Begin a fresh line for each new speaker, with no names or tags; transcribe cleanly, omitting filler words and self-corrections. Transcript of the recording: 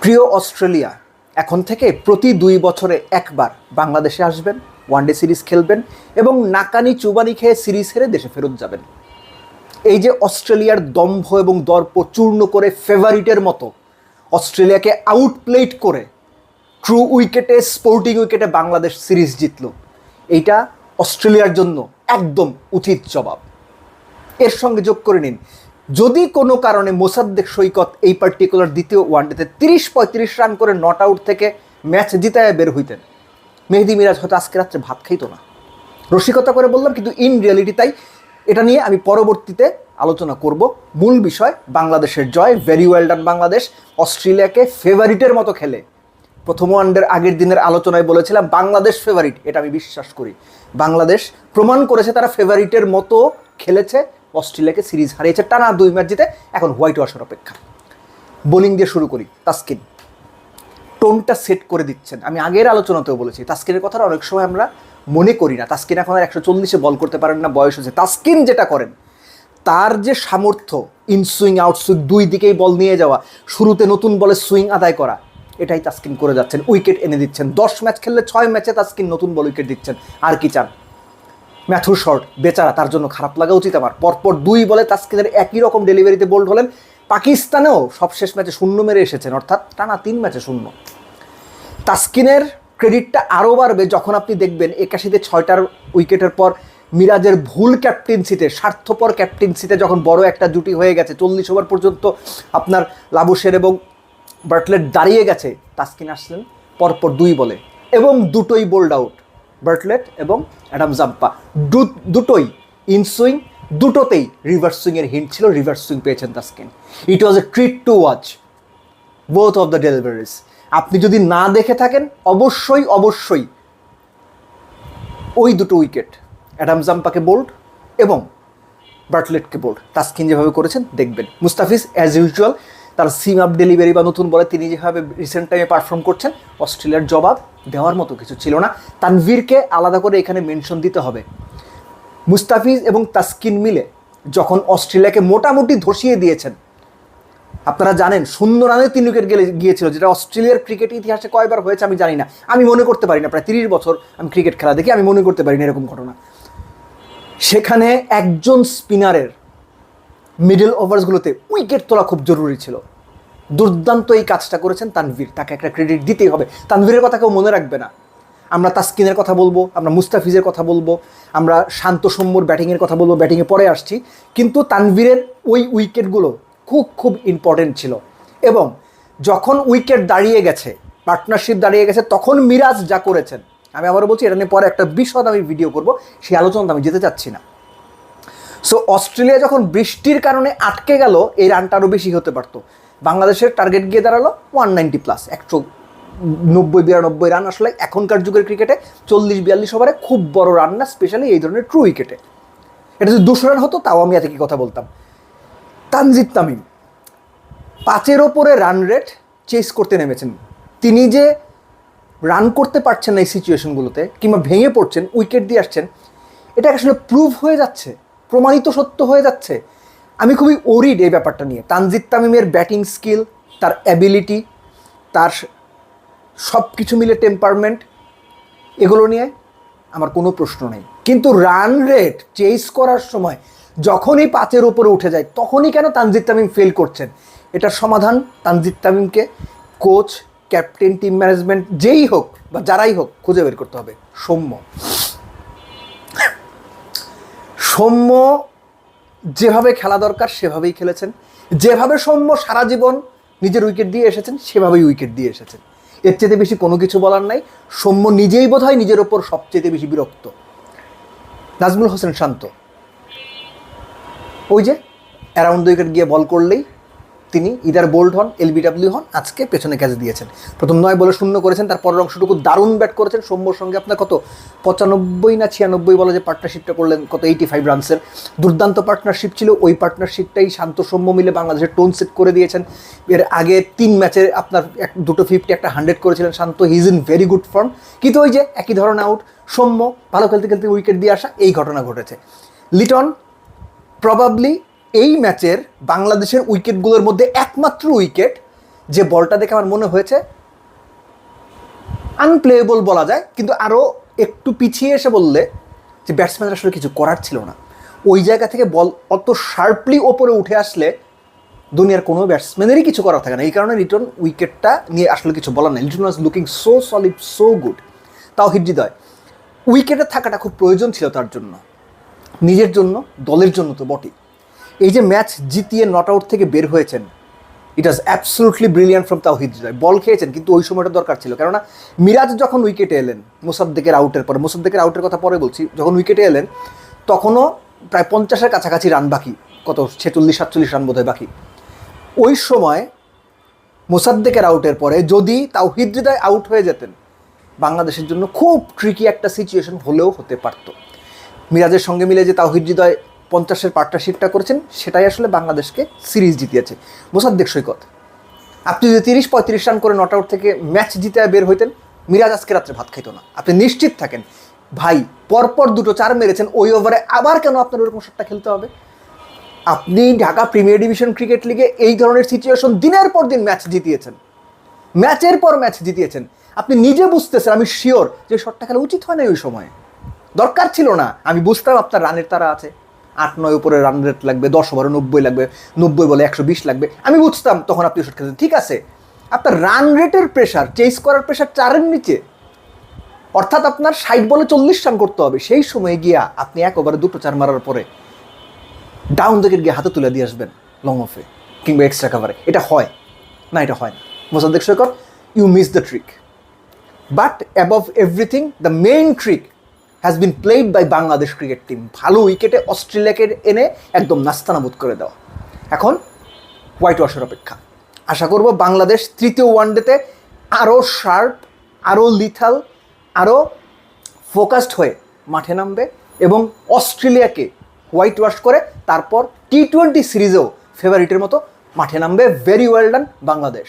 প্রিয় অস্ট্রেলিয়া, এখন থেকে প্রতি 2 বছরে একবার বাংলাদেশে আসবেন, ওয়ানডে সিরিজ খেলবেন এবং নাকানি চুবানি খেয়ে সিরিজ হেরে দেশে ফেরত যাবেন। এই যে অস্ট্রেলিয়ার দম্ভ এবং দর্প চূর্ণ করে ফেভারিটের মতো অস্ট্রেলিয়াকে আউটপ্লেড করে ট্রু উইকেটে, স্পোর্টিং উইকেটে বাংলাদেশ সিরিজ জিতল, এইটা অস্ট্রেলিয়ার জন্য একদম উচিত জবাব। এর সঙ্গে যোগ করে নিন, যদি কোনো কারণে মোসাদ্দেক সৈকত এই পার্টিকুলার দ্বিতীয় ওয়ানডেতে 30-35 রান করে নট আউট থেকে ম্যাচ জিতায় বের হইতেন, মেহেদী মিরাজ হয়তো আজকে রাত্রে ভাত খাইতো না। রসিকতা করে বললাম, কিন্তু ইন রিয়ালিটি তাই। এটা নিয়ে আমি পরবর্তীতে আলোচনা করব। মূল বিষয় বাংলাদেশের জয়, ভেরি ওয়েল ডান বাংলাদেশ। অস্ট্রেলিয়াকে ফেভারিটের মতো খেলে প্রথম ওয়ানডের আগের দিনের আলোচনায় বলেছিলাম বাংলাদেশ ফেভারিট, এটা আমি বিশ্বাস করি। বাংলাদেশ প্রমাণ করেছে তারা ফেভারিটের মতো খেলেছে, অস্ট্রেলিয়াকে সিরিজ হারিয়েছে, টানা 2 ম্যাচ জিতে এখন হোয়াইট ওয়াশের অপেক্ষা। বোলিং দিয়ে শুরু করি। তাসকিন টোনটা সেট করে দিচ্ছেন। আমি আগের আলোচনাতেও বলেছি তাসকিনের কথাটা অনেক সময় আমরা মনে করি না। তাসকিন এখন আর 140-এ বল করতে পারেন না, বয়স হয়েছে। তাসকিন যেটা করেন, তার যে সামর্থ্য, ইনসুইং আউটসুইং 2 দিকেই বল নিয়ে যাওয়া, শুরুতে নতুন বলে সুইং আদায় করা, এটাই তাসকিন করে যাচ্ছেন। উইকেট এনে দিচ্ছেন। 10 ম্যাচ খেললে 6 ম্যাচে তাসকিন নতুন বল উইকেট দিচ্ছেন। আর কি চান? ম্যাথু শর্ট বেচারা, তার জন্য খারাপ লাগা উচিত আমার। পরপর 2 বলে তাসকিনের একই রকম ডেলিভারিতে বোল্ড হলেন। পাকিস্তানেও সবশেষ ম্যাচে 0 মেরে এসেছেন, অর্থাৎ টানা 3 ম্যাচে 0। তাসকিনের ক্রেডিটটা আরও বাড়বে যখন আপনি দেখবেন 81-তে 6টার উইকেটের পর মিরাজের ভুল ক্যাপ্টেন্সিতে, স্বার্থপর ক্যাপ্টেন্সিতে যখন বড় একটা জুটি হয়ে গেছে, 40 ওভার পর্যন্ত আপনার লাবুশের এবং বার্টলেট দাঁড়িয়ে গেছে, তাসকিন আসলেন পরপর 2 বলে এবং দুটোই বোল্ড আউট। বার্টলেট এবং অ্যাডাম জাম্পা দুটোই ইনসুইং, দুটোতেই রিভার্স সুইংয়ের হিন্ট ছিল, রিভার্স সুইং পেয়েছেন Taskin. It was a treat to watch both of the deliveries. আপনি যদি না দেখে থাকেন, অবশ্যই ওই দুটো উইকেট, অ্যাডাম জাম্পাকে বোল্ড এবং বার্টলেটকে বোল্ড, তাসকিন যেভাবে করেছেন দেখবেন। মুস্তাফিজ অ্যাজ ইউজুয়াল তার সিম আপ ডেলিভারি বা নতুন বলে তিনি যেভাবে রিসেন্ট টাইমে পারফর্ম করছেন, অস্ট্রেলিয়ার জবাব দেওয়ার মতো কিছু ছিল না। তানভীরকে আলাদা করে এখানে মেনশন দিতে হবে। মুস্তাফিজ এবং তাসকিন মিলে যখন অস্ট্রেলিয়াকে মোটামুটি ধসিয়ে দিয়েছেন, আপনারা জানেন 0 রানে 3 উইকেট গিয়েছিল, যেটা অস্ট্রেলিয়ার ক্রিকেট ইতিহাসে কয়বার হয়েছে আমি জানি না। আমি মনে করতে পারি না, প্রায় 30 বছর আমি ক্রিকেট খেলা দেখি, আমি মনে করতে পারি না এরকম ঘটনা। সেখানে একজন স্পিনারের মিডল ওভার্সগুলোতে উইকেট তোলা খুব জরুরি ছিল। দুর্দান্ত এই কাজটা করেছেন তানভীর, তাকে একটা ক্রেডিট দিতেই হবে। তানভীরের কথা কেউ মনে রাখবে না। আমরা তাসকিনের কথা বলবো, আমরা মুস্তাফিজের কথা বলবো, আমরা শান্ত সৌম্যর ব্যাটিংয়ের কথা বলবো, ব্যাটিংয়ে পরে আসছি, কিন্তু তানভীরের ওই উইকেটগুলো খুব ইম্পর্টেন্ট ছিল। এবং যখন উইকেট দাঁড়িয়ে গেছে, পার্টনারশিপ দাঁড়িয়ে গেছে, তখন মিরাজ যা করেছেন, আমি আবারও বলছি, এটা নিয়ে পরে একটা বিশদ আমি ভিডিও করব, সেই আলোচনাতে আমি যেতে চাচ্ছি না। সো অস্ট্রেলিয়া যখন বৃষ্টির কারণে আটকে গেল, এই রানটা আরও বেশি হতে পারতো। বাংলাদেশের টার্গেট গিয়ে দাঁড়ালো 190+, 190-92 রান। আসলে এখনকার যুগের ক্রিকেটে 40-42 ওভারে খুব বড় রান না, স্পেশালি এই ধরনের ট্রু উইকেটে। এটা যদি 200 রান হতো তাও আমি এত কি কথা বলতাম। তানজিদ তামিম 5-এর ওপরে রান রেট চেস করতে নেমেছেন। তিনি যে রান করতে পারছেন না এই সিচুয়েশনগুলোতে, কিংবা ভেঙে পড়ছেন, উইকেট দিয়ে আসছেন, এটা আসলে প্রুভ হয়ে যাচ্ছে, প্রমাণিত সত্য হয়ে যাচ্ছে। আমি খুবই ওরিড এই ব্যাপারটা নিয়ে। তানজিদ তামিমের ব্যাটিং স্কিল, তার অ্যাবিলিটি, তার সব কিছু মিলে টেম্পারমেন্ট, এগুলো নিয়ে আমার কোনো প্রশ্ন নেই। কিন্তু রান রেট চেস করার সময় যখনই 5-এর উপরে উঠে যায়, তখনই কেন তানজিদ তামিম ফেল করছেন? এটার সমাধান তানজিদ তামিমকে কোচ, ক্যাপ্টেন, টিম ম্যানেজমেন্ট যেই হোক বা যারাই হোক খুঁজে বের করতে হবে। সৌম্য যেভাবে খেলা দরকার সেভাবেই খেলেছেন। যেভাবে সৌম্য সারা জীবন নিজের উইকেট দিয়ে এসেছেন, সেভাবেই উইকেট দিয়ে এসেছেন। এর চেয়ে বেশি কোনো কিছু বলার নাই। সৌম্য নিজেই বোধহয় নিজের ওপর সবচেয়ে বেশি বিরক্ত। নাজমুল হোসেন শান্ত, ওই যে অ্যারাউন্ড দ্য উইকেট গিয়ে বল করলেই তিনি ইদার বোল্ড হন, এলবিডব্লিউ হন। আজকে পেছনে ক্যাচ দিয়েছেন, প্রথম 9 বলে 0 করেছেন, তারপরের অংশটুকু দারুণ ব্যাট করেছেন। সৌম্যর সঙ্গে আপনার কত 95 না 96 বলে যে পার্টনারশিপটা করলেন, কত 85 রানসের দুর্দান্ত পার্টনারশিপ ছিল। ওই পার্টনারশিপটাই শান্ত সৌম্য মিলে বাংলাদেশের টোন সেট করে দিয়েছেন। এর আগে 3 ম্যাচে আপনার 2 50 একটা 100 করেছিলেন Shanto. He is in very good form. কিন্তু ওই যে একই ধরনের আউট, সৌম্য ভালো খেলতে খেলতে উইকেট দিয়ে আসা, এই ঘটনা ঘটেছে। লিটন প্রবাবলি এই ম্যাচের বাংলাদেশের উইকেটগুলোর মধ্যে একমাত্র উইকেট যে বলটা দেখে আমার মনে হয়েছে আনপ্লেয়েবল বলা যায়, কিন্তু আরও একটু পিছিয়ে এসে বললে যে ব্যাটসম্যানরা আসলে কিছু করার ছিল না। ওই জায়গা থেকে বল অত শার্পলি ওপরে উঠে আসলে দুনিয়ার কোনো ব্যাটসম্যানেরই কিছু করার থাকে না। এই কারণে লিটন উইকেটটা নিয়ে আসলে কিছু বলার নেই। Liton was looking so solid, so good. Towhid Hridoy উইকেটে থাকাটা খুব প্রয়োজন ছিল তার জন্য, নিজের জন্য, দলের জন্য তো বটেই। এই যে ম্যাচ জিতিয়ে নট আউট থেকে বের হয়েছেন, ইট ওয়াজ absolutely brilliant from Towhid Hridoy. বল খেয়েছেন, কিন্তু ওই সময়টা দরকার ছিল। কেননা মিরাজ যখন উইকেটে এলেন মোসাদ্দেকের আউটের পরে, মোসাদ্দেকের আউটের কথা পরে বলছি, যখন উইকেটে এলেন তখনও প্রায় 50-এর কাছাকাছি রান বাকি, কত 46-47 রান বোধহয় বাকি। ওই সময় মোসাদ্দেকের আউটের পরে যদি তাওহিদ হৃদয় আউট হয়ে যেতেন, বাংলাদেশের জন্য খুব ট্রিকি একটা সিচুয়েশন হলেও হতে পারত। মিরাজের সঙ্গে মিলে যে তাওহিদ হৃদয় 50-এর পার্টনারশিপটা করেছেন, সেটাই আসলে বাংলাদেশকে সিরিজ জিতিয়েছে। মোসাদ্দেক সৈকত, আপনি যদি 30-35 রান করে নট আউট থেকে ম্যাচ জিতে বের হইতেন, মিরাজ আজকে রাত্রে ভাত খাইতো না। আপনি নিশ্চিত থাকেন ভাই, পরপর 2 4 মেরেছেন, ওই ওভারে আবার কেন আপনার ওরকম শটটা খেলতে হবে? আপনি ঢাকা প্রিমিয়ার ডিভিশন ক্রিকেট লিগে এই ধরনের সিচুয়েশন দিনের পর দিন ম্যাচ জিতিয়েছেন, ম্যাচের পর ম্যাচ জিতিয়েছেন। আপনি নিজে বুঝতেছেন, আমি শিওর যে শটটা খেলা উচিত হয় না, ওই সময় দরকার ছিল না। আমি বুঝতাম আপনার রানের তারা আছে, 8-9 উপরে রান রেট লাগবে, 10 ওভারে 90 লাগবে, 90 বলে 120 লাগবে, আমি বুঝতাম তখন আপনি শট খেলছেন। ঠিক আছে, আপনার রান রেটের প্রেশার, চেস করার প্রেশার 4-এর নিচে, অর্থাৎ আপনার 60 বলে 40 রান করতে হবে। সেই সময় গিয়া আপনি 1 ওভারে 2 4 মারার পরে ডাউন উইকেট গিয়ে হাতে তুলে দিয়ে আসবেন লং অফে কিংবা এক্সট্রা কাভারে। এটা হয় না, এটা হয় না। Mosaddek Saikat, you miss the trick, but above everything the main trick has been played by Bangladesh cricket team. ভালো উইকেটে অস্ট্রেলিয়াকে এনে একদম নাস্তানাবুদ করে দেওয়া। এখন হোয়াইট ওয়াশের অপেক্ষা। আশা করব বাংলাদেশ তৃতীয় ওয়ানডেতে আরও শার্প, আরও লিথাল, আরও ফোকাসড হয়ে মাঠে নামবে এবং অস্ট্রেলিয়াকে হোয়াইট ওয়াশ করে তারপর T20 সিরিজেও ফেভারিটের মতো মাঠে নামবে। Very well done Bangladesh.